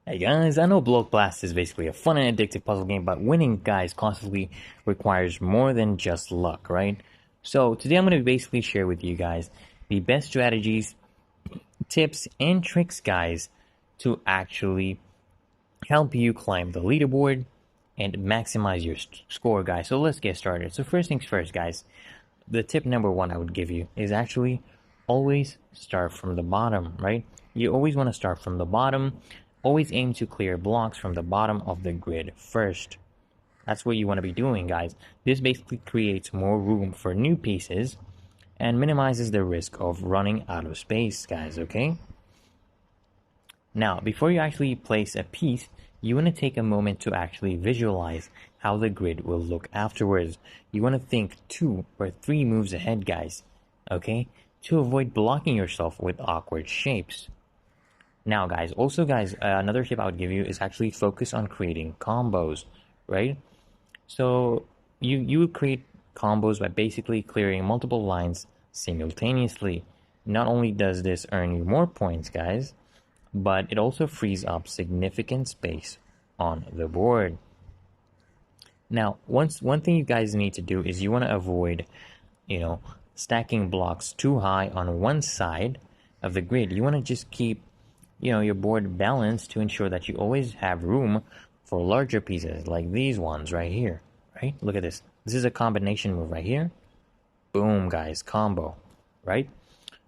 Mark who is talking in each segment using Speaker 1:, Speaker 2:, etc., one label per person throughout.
Speaker 1: Hey guys, I know Block Blast is basically a fun and addictive puzzle game, but winning, guys, constantly requires more than just luck, right? So today I'm going to basically share with you guys the best strategies, tips, and tricks, guys, to actually help you climb the leaderboard and maximize your score, guys. So let's get started. So first things first, guys, the tip number one I would give you is actually always start from the bottom, right? You always want to start from the bottom. Always aim to clear blocks from the bottom of the grid first. That's what you want to be doing, guys. This basically creates more room for new pieces and minimizes the risk of running out of space, guys, okay? Now, before you actually place a piece, you want to take a moment to actually visualize how the grid will look afterwards. You want to think 2 or 3 moves ahead, guys, okay? To avoid blocking yourself with awkward shapes. Now, guys, another tip I would give you is actually focus on creating combos, right? So you create combos by basically clearing multiple lines simultaneously. Not only does this earn you more points, guys, but it also frees up significant space on the board. Now, one thing you guys need to do is you want to avoid, stacking blocks too high on one side of the grid. You want to just keep, your board balanced to ensure that you always have room for larger pieces like these ones right here, right? Look at this. This is a combination move right here. Boom, guys, combo, right?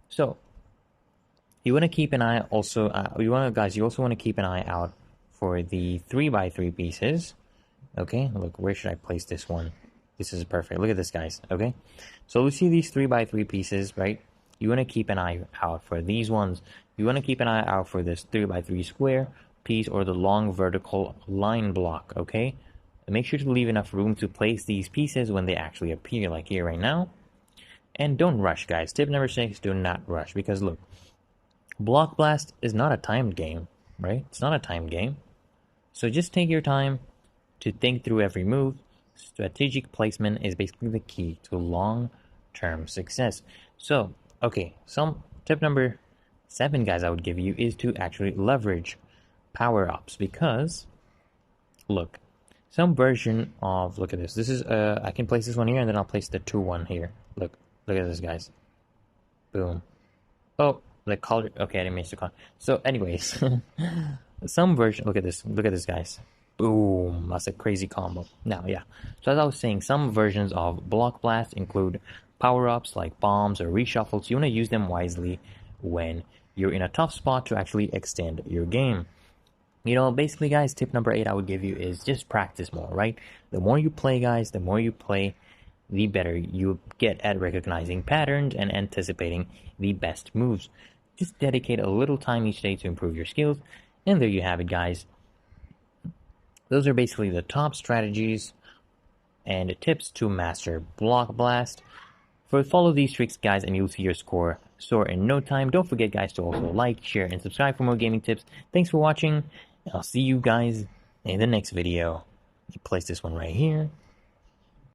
Speaker 1: So you want to keep an eye also, you also want to keep an eye out for the 3x3 pieces. Okay, look, where should I place this one? This is perfect. Look at this, guys. Okay, so we see these 3x3 pieces, right? You want to keep an eye out for these ones. You want to keep an eye out for this 3x3 square piece or the long vertical line block, okay? And make sure to leave enough room to place these pieces when they actually appear, like here right now. And don't rush, guys. Tip number 6, do not rush, because look, Block Blast is not a timed game, right? It's not a timed game. So just take your time to think through every move. Strategic placement is basically the key to long-term success. So, okay, tip number 7, guys, I would give you is to actually leverage power-ups, because look, some version of, look at this. This is I can place this one here and then I'll place the 2-1 here. Look at this, guys. Boom. Oh, the color. Okay, I didn't mean to call. So, anyways, some version. Look at this, guys. Boom. That's a crazy combo. Now, yeah. So as I was saying, some versions of Block Blast include power-ups like bombs or reshuffles. You want to use them wisely when you're in a tough spot to actually extend your game. Basically, guys, tip number 8 I would give you is just practice more, right? The more you play, guys, the better you get at recognizing patterns and anticipating the best moves. Just dedicate a little time each day to improve your skills. And there you have it, guys. Those are basically the top strategies and tips to master Block Blast. Follow these tricks, guys, and you'll see your score soar in no time. Don't forget, guys, to also like, share, and subscribe for more gaming tips. Thanks for watching. I'll see you guys in the next video. You place this one right here.